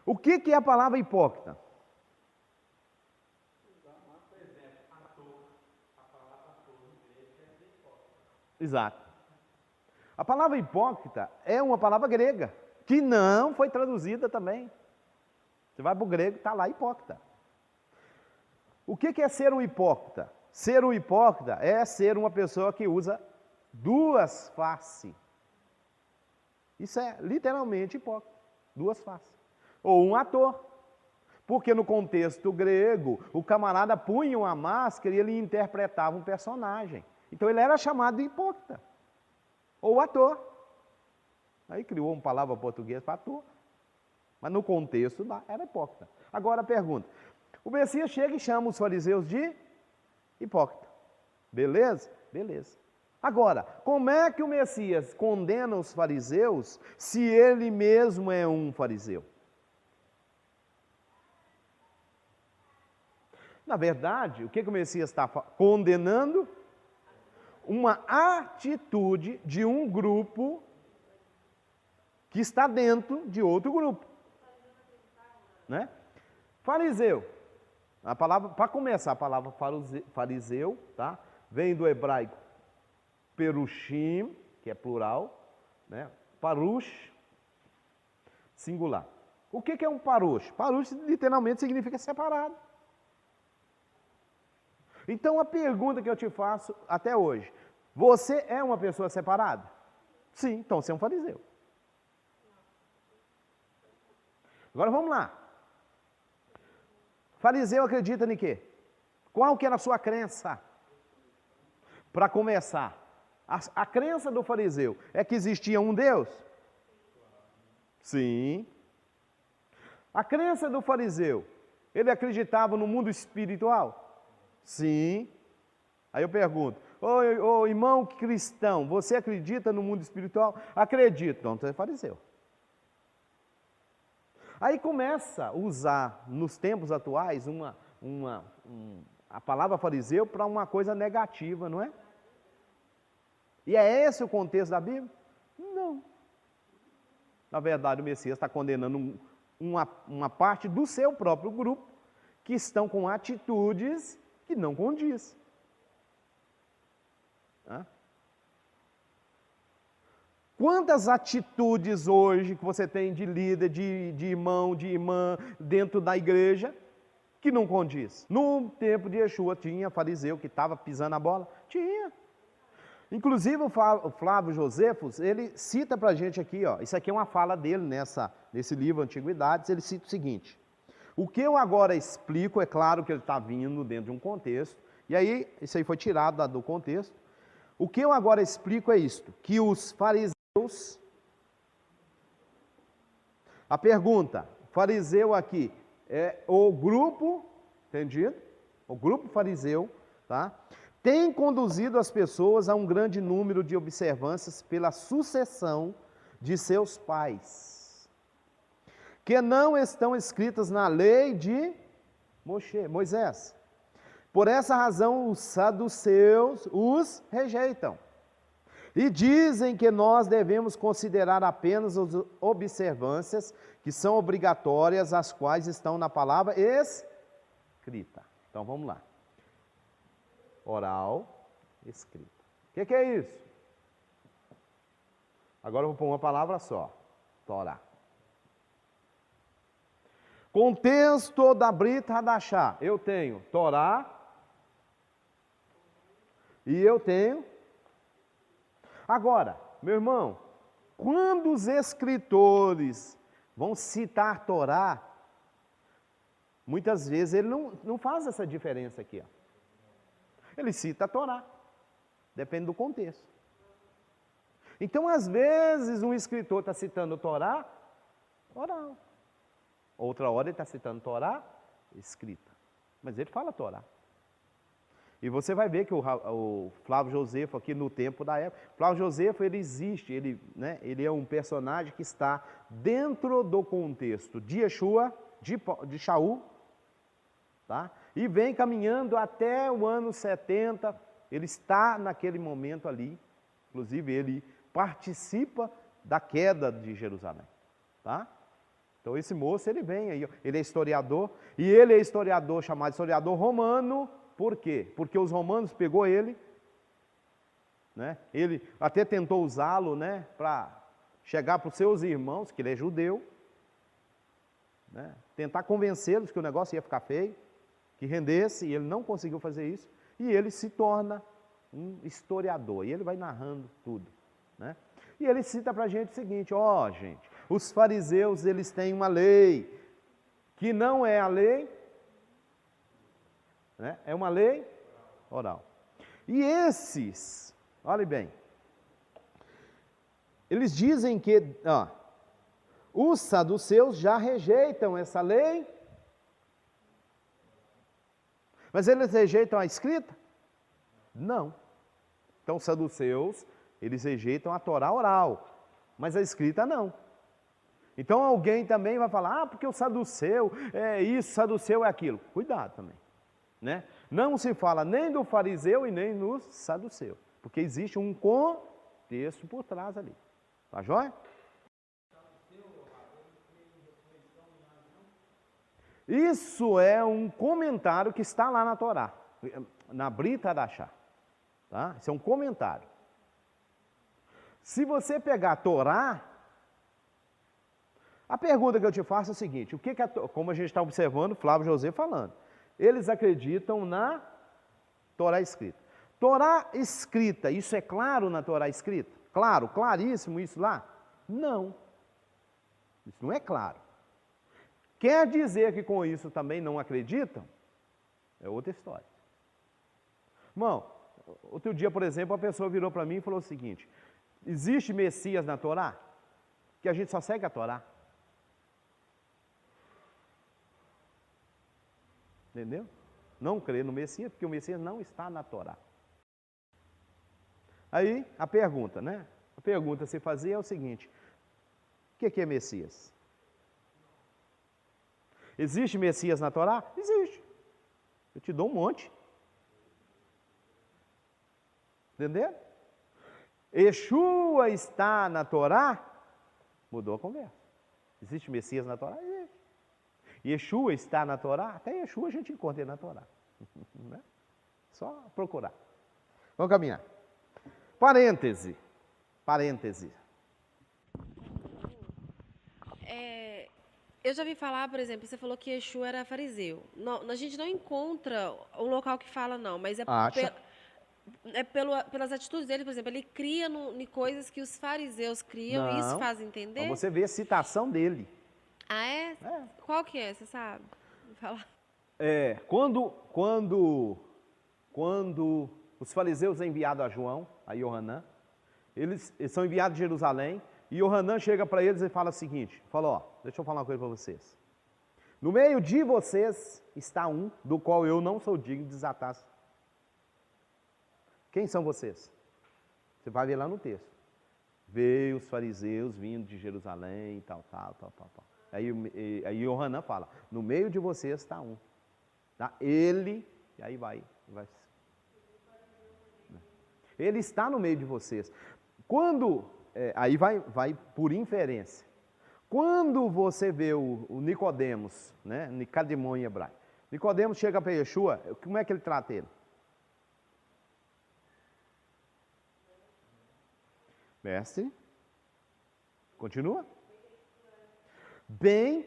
O que é a palavra hipócrita? Exato. A palavra hipócrita é uma palavra grega, que não foi traduzida também. Você vai para o grego, está lá hipócrita. O que é ser um hipócrita? Ser um hipócrita é ser uma pessoa que usa duas faces. Isso é literalmente hipócrita, duas faces. Ou um ator. Porque no contexto grego, o camarada punha uma máscara e ele interpretava um personagem. Então ele era chamado de hipócrita. Ou ator. Aí criou uma palavra portuguesa para ator. Mas no contexto era hipócrita. Agora a pergunta. O Messias chega e chama os fariseus de hipócrita. Beleza? Beleza. Agora, como é que o Messias condena os fariseus se ele mesmo é um fariseu? Na verdade, o que o Messias está condenando? Uma atitude de um grupo que está dentro de outro grupo. Né? Fariseu. A palavra, para começar, a palavra fariseu, tá? Vem do hebraico perushim, que é plural, né? Parush, singular. O que é um parush? Parush literalmente significa separado. Então a pergunta que eu te faço até hoje, você é uma pessoa separada? Sim, então você é um fariseu. Agora vamos lá. Fariseu acredita em quê? Qual que era a sua crença? Para começar, a crença do fariseu é que existia um Deus? Sim. A crença do fariseu, ele acreditava no mundo espiritual? Sim. Aí eu pergunto, ô irmão cristão, você acredita no mundo espiritual? Acredito. Então você é fariseu. Aí começa a usar, nos tempos atuais, a palavra fariseu para uma coisa negativa, não é? E é esse o contexto da Bíblia? Não. Na verdade, o Messias está condenando uma parte do seu próprio grupo que estão com atitudes que não condiz. Quantas atitudes hoje que você tem de líder, de irmão, de irmã dentro da igreja que não condiz. No tempo de Yeshua tinha fariseu que estava pisando a bola? Tinha. Inclusive o Flávio Josefos, ele cita para a gente aqui, ó, isso aqui é uma fala dele nesse livro Antiguidades, ele cita o seguinte: o que eu agora explico, é claro que ele está vindo dentro de um contexto, e aí, isso aí foi tirado do contexto. O que eu agora explico é isto, que os fariseus, a pergunta, fariseu aqui, é o grupo, entendido? O grupo fariseu, tá? Tem conduzido as pessoas a um grande número de observâncias pela sucessão de seus pais, que não estão escritas na lei de Moisés. Por essa razão, os saduceus os rejeitam e dizem que nós devemos considerar apenas as observâncias que são obrigatórias, as quais estão na palavra escrita. Então vamos lá. Oral, escrita. O que é isso? Agora eu vou pôr uma palavra só: Torá. Contexto da Brit Hadashah. Eu tenho Torá e eu tenho. Agora, meu irmão, quando os escritores vão citar Torá, muitas vezes ele não faz essa diferença aqui, ó. Ele cita a Torá, depende do contexto. Então, às vezes, um escritor está citando Torá oral. Outra hora ele está citando Torá escrita. Mas ele fala Torá. E você vai ver que o Flávio Josefo aqui no tempo da época, Flávio Josefo, ele existe, ele é um personagem que está dentro do contexto de Yeshua, de Shaul, tá? E vem caminhando até o ano 70, ele está naquele momento ali, inclusive ele participa da queda de Jerusalém, tá? Então esse moço, ele vem aí, ele é historiador, e ele é historiador, chamado historiador romano. Por quê? Porque os romanos pegou ele, né? Ele até tentou usá-lo, né, para chegar para os seus irmãos, que ele é judeu, né, tentar convencê-los que o negócio ia ficar feio, que rendesse, e ele não conseguiu fazer isso, e ele se torna um historiador, e ele vai narrando tudo, né? E ele cita para a gente o seguinte: ó, gente, os fariseus, eles têm uma lei, que não é a lei, né? É uma lei oral. E esses, olhe bem, eles dizem que os saduceus já rejeitam essa lei, mas eles rejeitam a escrita? Não. Então, os saduceus, eles rejeitam a Torá oral, mas a escrita não. Então, alguém também vai falar: porque o saduceu é isso, saduceu é aquilo. Cuidado também, né? Não se fala nem do fariseu e nem do saduceu, porque existe um contexto por trás ali. Tá joia? Isso é um comentário que está lá na Torá, na Brit Hadashah, tá? Isso é um comentário. Se você pegar a Torá, a pergunta que eu te faço é a seguinte: como a gente está observando, Flávio José falando, eles acreditam na Torá escrita. Torá escrita, isso é claro na Torá escrita? Claro, claríssimo isso lá? Não. Isso não é claro. Quer dizer que com isso também não acreditam? É outra história. Irmão, outro dia, por exemplo, a pessoa virou para mim e falou o seguinte: existe Messias na Torá? Que a gente só segue a Torá. Entendeu? Não crê no Messias, porque o Messias não está na Torá. Aí, a pergunta, né? A pergunta a se fazer é o seguinte: o que é Messias? Existe Messias na Torá? Existe. Eu te dou um monte. Entendeu? Yeshua está na Torá? Mudou a conversa. Existe Messias na Torá? Existe. Yeshua está na Torá? Até Yeshua a gente encontra ele na Torá. Né? Só procurar. Vamos caminhar. Parêntese. Eu já vi falar, por exemplo, você falou que Yeshua era fariseu. Não, a gente não encontra um local que fala não, mas é, Acha? pelas atitudes dele, por exemplo, ele cria em coisas que os fariseus criam e isso Não. faz Mas entender? você vê a citação dele. Ah, é? É. Qual que é, você sabe? Vou falar. Quando os fariseus é enviados a João, a Yohanan, eles são enviados de Jerusalém, e Yohanan chega para eles e fala o seguinte, fala, ó, deixa eu falar uma coisa para vocês. No meio de vocês está um, do qual eu não sou digno de desatar. Quem são vocês? Você vai ver lá no texto. Veio os fariseus vindo de Jerusalém, tal. Aí Yohanan fala, no meio de vocês está um. Tá? Ele, e aí vai. Ele está no meio de vocês. Quando, aí vai por inferência. Quando você vê o Nicodemos, né, Nicodemo em hebraico, Nicodemos chega para Yeshua, como é que ele trata ele? Mestre, continua. Bem,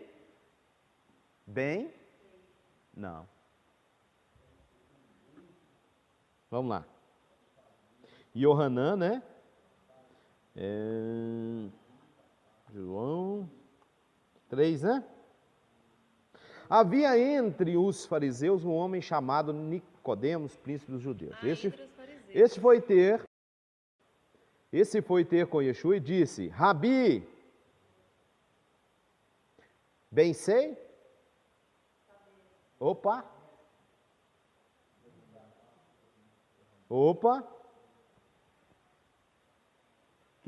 não. Vamos lá. Yohanan, né? João 3, né? Havia entre os fariseus um homem chamado Nicodemos, príncipe dos judeus. Entre os fariseus. Esse foi ter com Yeshua e disse, Rabi, bem sei? Opa!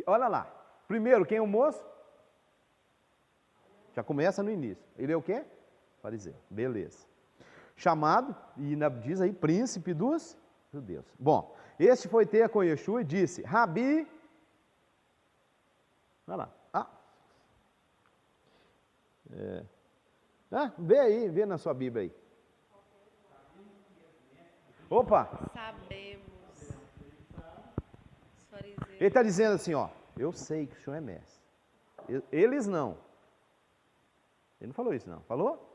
Olha lá. Primeiro, quem é o moço? Já começa no início. Ele é o quê? Fariseu. Beleza. Chamado, e diz aí, príncipe dos judeus. Bom, este foi ter com Yeshua e disse, Rabi, olha lá. Vê na sua Bíblia aí. Opa! Sabemos. Os fariseus. Ele está dizendo assim, ó, eu sei que o senhor é mestre. Eles não. Ele não falou isso não, falou?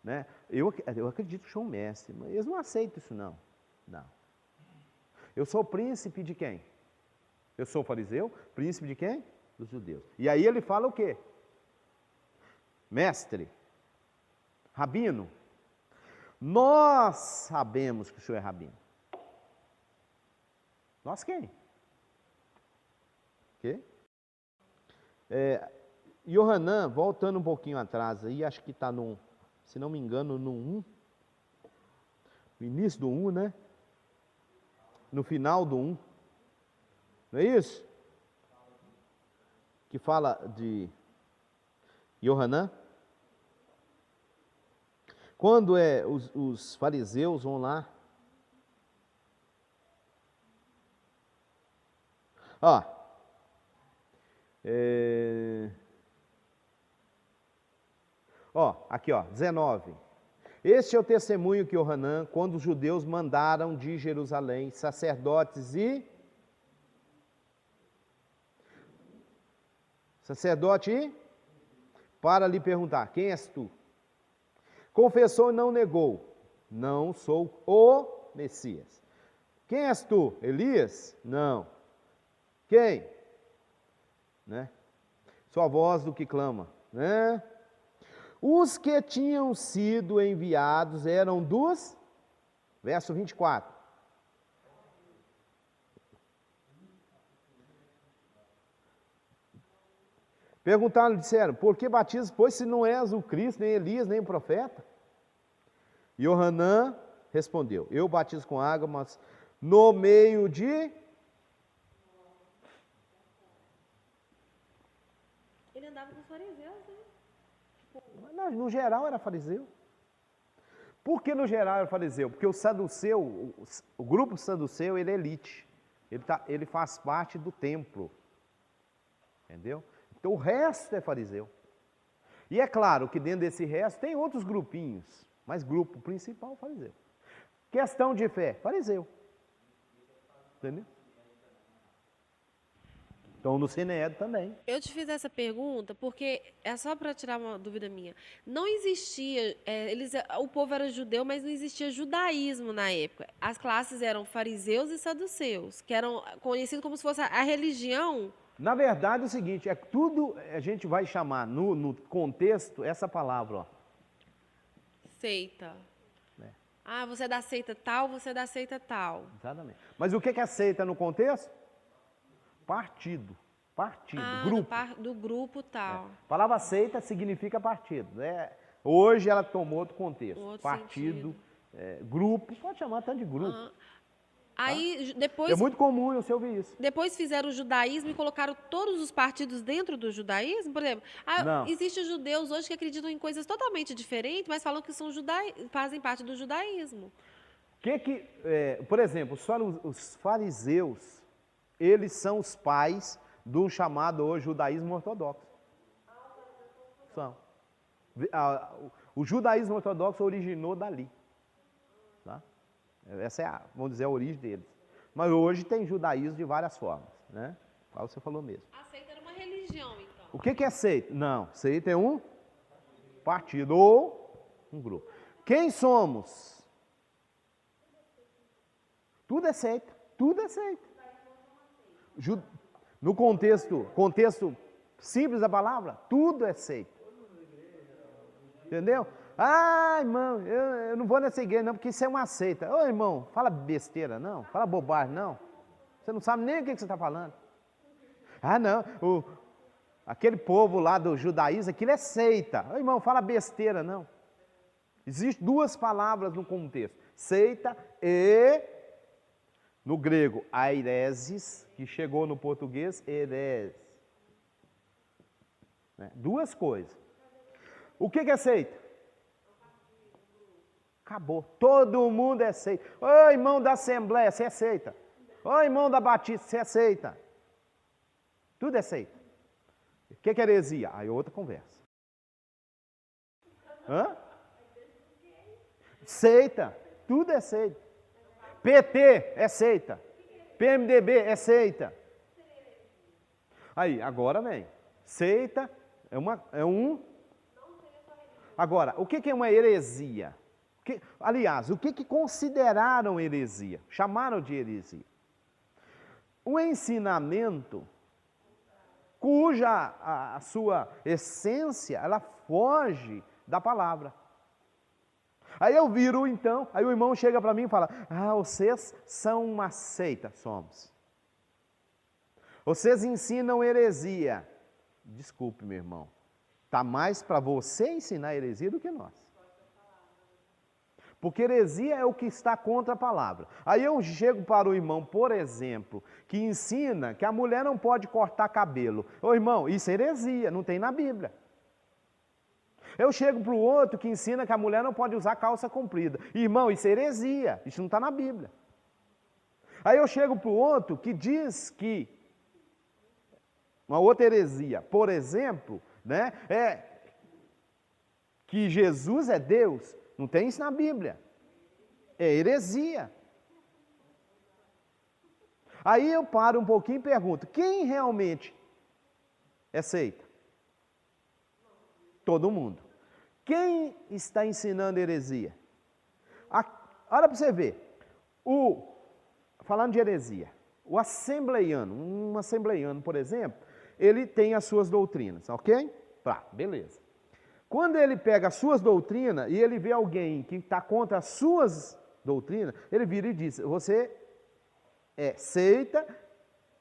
Né? Eu acredito que o senhor é um mestre, mas eles não aceitam isso não. Não. Eu sou príncipe de quem? Eu sou fariseu, príncipe de quem? Dos judeus. E aí ele fala o quê? Mestre, rabino, nós sabemos que o senhor é rabino. Nós quem? Quê? Yohanan, voltando um pouquinho atrás aí, acho que está no, se não me engano, no 1. No início do 1, né? No final do 1. Não é isso? Que fala de Yohanan. Quando os fariseus vão lá. Aqui, 19. Este é o testemunho que Yohanan, quando os judeus mandaram de Jerusalém, sacerdote para lhe perguntar, quem és tu? Confessou e não negou, não sou o Messias. Quem és tu? Elias? Não. Quem? Né? Sou a voz do que clama, né? Os que tinham sido enviados eram dos, verso 24. Perguntaram, disseram, por que batizas, pois se não és o Cristo, nem Elias, nem o profeta? Yohanan respondeu, eu batizo com água, mas no meio de... Ele andava com os fariseus, né? No geral era fariseu. Por que no geral era fariseu? Porque o saduceu, o grupo saduceu, ele é elite. Ele faz parte do templo. Entendeu? Então o resto é fariseu. E é claro que dentro desse resto tem outros grupinhos, mas grupo principal fariseu. Questão de fé, fariseu. Entendeu? Então no Sinédrio também. Eu te fiz essa pergunta porque é só para tirar uma dúvida minha. Não existia, o povo era judeu, mas não existia judaísmo na época. As classes eram fariseus e saduceus, que eram conhecidos como se fosse a religião. Na verdade é o seguinte, é tudo, a gente vai chamar no contexto essa palavra, ó. Seita. É. Ah, você é da seita tal, você é da seita tal. Exatamente. Mas o que é seita no contexto? Partido, grupo. Do grupo tal. A palavra seita significa partido. Né? Hoje ela tomou outro contexto. Outro partido, grupo, pode chamar tanto de grupo. Aí, É depois, muito comum você ouvir isso. depois fizeram o judaísmo e colocaram todos os partidos dentro do judaísmo? Por exemplo, Não. existem judeus hoje que acreditam em coisas totalmente diferentes, mas falam que fazem parte do judaísmo. Por exemplo, os fariseus, eles são os pais do chamado hoje judaísmo ortodoxo. São. O judaísmo ortodoxo originou dali. Tá? Essa é, vamos dizer, a origem deles. Mas hoje tem judaísmo de várias formas, né? Qual você falou mesmo. A seita era uma religião, então. O que é seita? Não, seita é um partido ou um grupo. Quem somos? Tudo é seita, tudo é seita. No contexto simples da palavra, tudo é seita. Entendeu? Ah, irmão, eu não vou nessa igreja não, porque isso é uma seita. Ô, irmão, fala besteira não, fala bobagem não. Você não sabe nem o que você está falando. Ah, não, aquele povo lá do judaísmo, aquilo é seita. Ô, irmão, fala besteira não. Existem duas palavras no contexto, seita e, no grego, aireses, que chegou no português, herés. Duas coisas. O que é seita? Acabou. Todo mundo é seita. Ô, irmão da Assembleia, você é seita. Ô, irmão da Batista, você é seita. Tudo é seita. O que é heresia? Aí outra conversa. Hã? Seita. Tudo é seita. PT é seita. PMDB é seita. Aí, agora vem. Seita é um... Agora, o que é uma heresia? Aliás, o que consideraram heresia? Chamaram de heresia. O ensinamento cuja a sua essência, ela foge da palavra. Aí eu viro então, aí o irmão chega para mim e fala, vocês são uma seita. Somos. Vocês ensinam heresia. Desculpe, meu irmão. Está mais para você ensinar heresia do que nós. Porque heresia é o que está contra a palavra. Aí eu chego para o irmão, por exemplo, que ensina que a mulher não pode cortar cabelo. Ô irmão, isso é heresia, não tem na Bíblia. Eu chego para o outro que ensina que a mulher não pode usar calça comprida. Irmão, isso é heresia, isso não está na Bíblia. Aí eu chego para o outro que diz que, uma outra heresia, por exemplo, né, é que Jesus é Deus. Não tem isso na Bíblia. É heresia. Aí eu paro um pouquinho e pergunto, quem realmente é seita? Todo mundo. Quem está ensinando heresia? Olha para você ver. Falando de heresia, o assembleiano, um assembleiano, por exemplo, ele tem as suas doutrinas, ok? Beleza. Quando ele pega as suas doutrinas e ele vê alguém que está contra as suas doutrinas, ele vira e diz, você é seita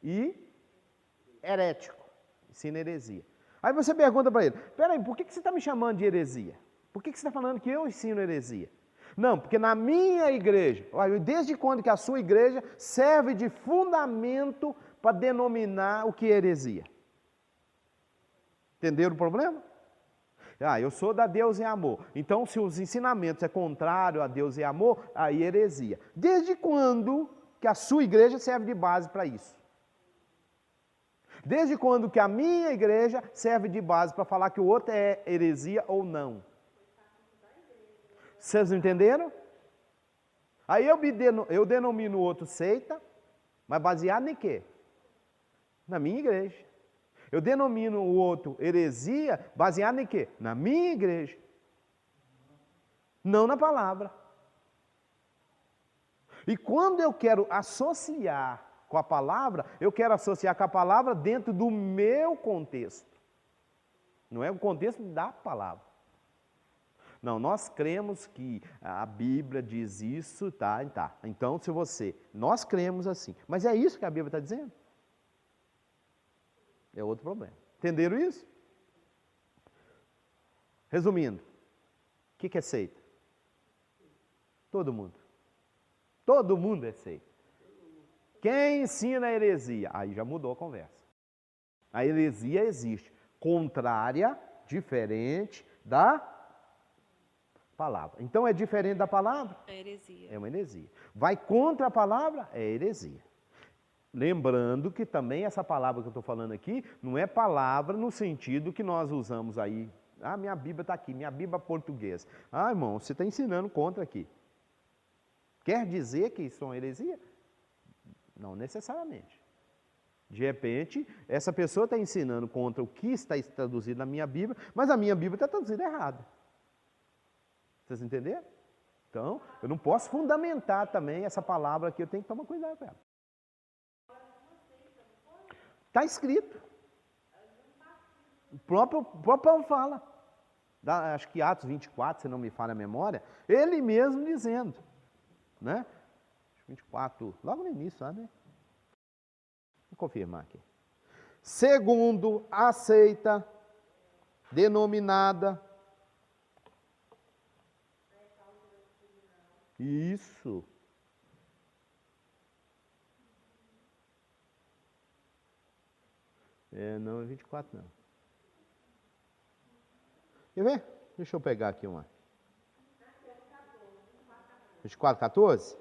e herético, ensina heresia. Aí você pergunta para ele, peraí, por que você está me chamando de heresia? Por que você está falando que eu ensino heresia? Não, porque na minha igreja, desde quando que a sua igreja serve de fundamento para denominar o que é heresia? Entenderam o problema? Eu sou da Deus e Amor. Então, se os ensinamentos é contrário a Deus e Amor, aí é heresia. Desde quando que a sua igreja serve de base para isso? Desde quando que a minha igreja serve de base para falar que o outro é heresia ou não? Vocês entenderam? Aí eu denomino o outro seita, mas baseado em quê? Na minha igreja. Eu denomino o outro heresia baseado em quê? Na minha igreja. Não na palavra. E quando eu quero associar com a palavra, eu quero associar com a palavra dentro do meu contexto. Não é o contexto da palavra. Não, nós cremos que a Bíblia diz isso, tá. Então, nós cremos assim. Mas é isso que a Bíblia está dizendo? É outro problema. Entenderam isso? Resumindo, o que é seita? Todo mundo. Todo mundo é seita. Quem ensina a heresia? Aí já mudou a conversa. A heresia existe. Contrária, diferente da palavra. Então é diferente da palavra? É heresia. É uma heresia. Vai contra a palavra? É heresia. Lembrando que também essa palavra que eu estou falando aqui, não é palavra no sentido que nós usamos aí. Ah, minha Bíblia está aqui, minha Bíblia portuguesa. Ah, irmão, você está ensinando contra aqui. Quer dizer que isso é uma heresia? Não necessariamente. De repente, essa pessoa está ensinando contra o que está traduzido na minha Bíblia, mas a minha Bíblia está traduzida errada. Vocês entenderam? Então, eu não posso fundamentar também essa palavra aqui, eu tenho que tomar cuidado com ela. Está escrito. O próprio Paulo fala. Acho que Atos 24, se não me falha a memória, ele mesmo dizendo, né? 24, logo no início, sabe? Vou confirmar aqui. Segundo a seita denominada. Isso. Não é 24 não. Quer ver? Deixa eu pegar aqui uma. 24, 14?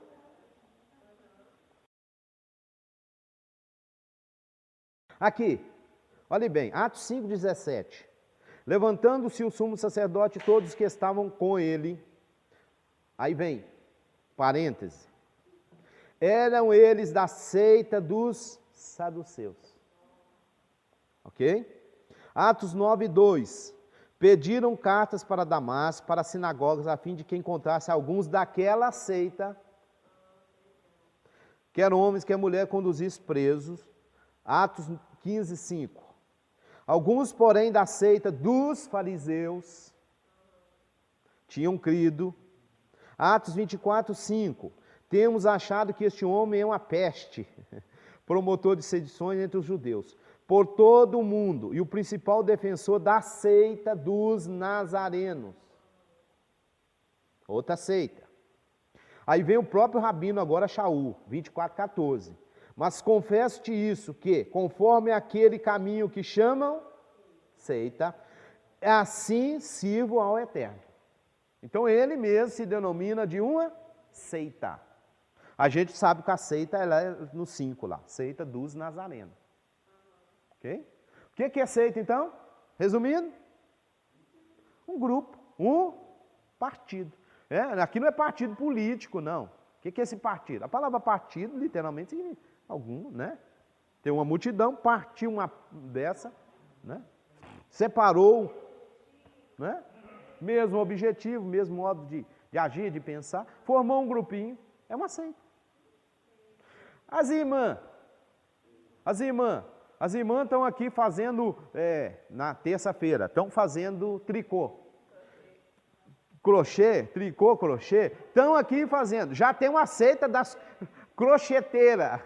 Aqui, olhe bem, Atos 5, 17. Levantando-se o sumo sacerdote e todos que estavam com ele. Aí vem, parêntese. Eram eles da seita dos saduceus. Ok? Atos 9, 2. Pediram cartas para Damasco, para as sinagogas, a fim de que encontrasse alguns daquela seita, quer homens, quer mulher, conduzisse presos. Atos 15, 5. Alguns, porém, da seita dos fariseus tinham crido. Atos 24, 5. Temos achado que este homem é uma peste, promotor de sedições entre os judeus, por todo o mundo, e o principal defensor da seita dos nazarenos. Outra seita. Aí vem o próprio rabino agora, Shaul, 24, 14. Mas confesso-te isso, que, conforme aquele caminho que chamam seita, assim sirvo ao Eterno. Então ele mesmo se denomina de uma seita. A gente sabe que a seita ela é no 5 lá, seita dos nazarenos. Ok? O que é seita então? Resumindo, um grupo, um partido. Aqui não é partido político, não. O que é esse partido? A palavra partido, literalmente, significa algum, né? Tem uma multidão, partiu uma dessa, né? Separou, né? Mesmo objetivo, mesmo modo de agir, de pensar, formou um grupinho, é uma seita. As irmãs estão aqui fazendo, na terça-feira, estão fazendo tricô. Tricô, crochê, estão aqui fazendo. Já tem uma seita das crocheteiras.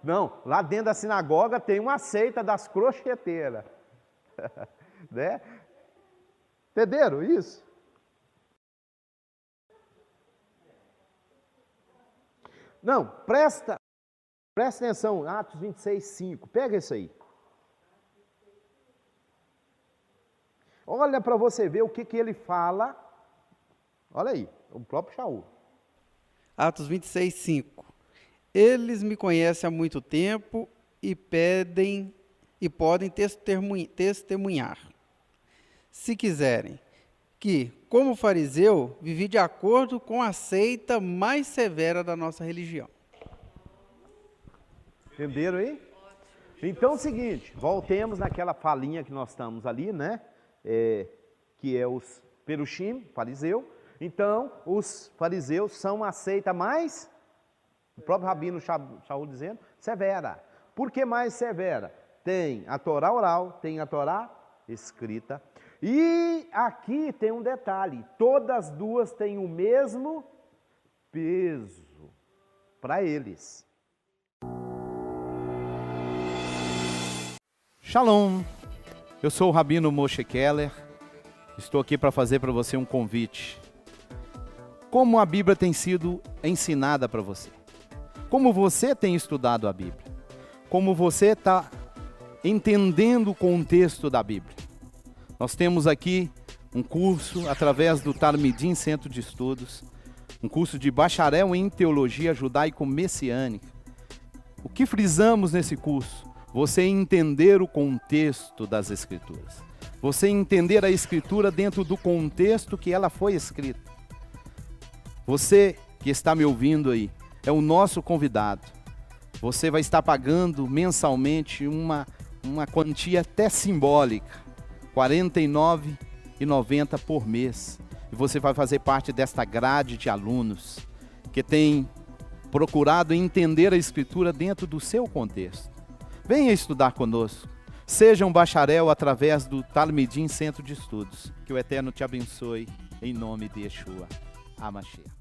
Não, lá dentro da sinagoga tem uma seita das crocheteiras. Né? Entenderam isso? Não, presta atenção, Atos 26, 5. Pega isso aí. Olha para você ver o que ele fala. Olha aí, o próprio Shaul. Atos 26, 5. Eles me conhecem há muito tempo e podem testemunhar, se quiserem, que, como fariseu, vivi de acordo com a seita mais severa da nossa religião. Entenderam aí? Então é o seguinte, voltemos naquela falinha que nós estamos ali, né? Que é os perushim, fariseu. Então, os fariseus são a seita mais, o próprio Rabino Shaul dizendo, severa. Por que mais severa? Tem a Torá oral, tem a Torá escrita. E aqui tem um detalhe, todas duas têm o mesmo peso para eles. Shalom, eu sou o Rabino Moshe Keller, estou aqui para fazer para você um convite. Como a Bíblia tem sido ensinada para você? Como você tem estudado a Bíblia? Como você está entendendo o contexto da Bíblia? Nós temos aqui um curso através do Talmidim Centro de Estudos, um curso de bacharel em Teologia Judaico-Messiânica. O que frisamos nesse curso? Você entender o contexto das Escrituras. Você entender a Escritura dentro do contexto que ela foi escrita. Você que está me ouvindo aí, é o nosso convidado. Você vai estar pagando mensalmente uma quantia até simbólica, R$ 49,90 por mês. E você vai fazer parte desta grade de alunos que tem procurado entender a Escritura dentro do seu contexto. Venha estudar conosco. Seja um bacharel através do Talmidim Centro de Estudos. Que o Eterno te abençoe, em nome de Yeshua. Hamashiach.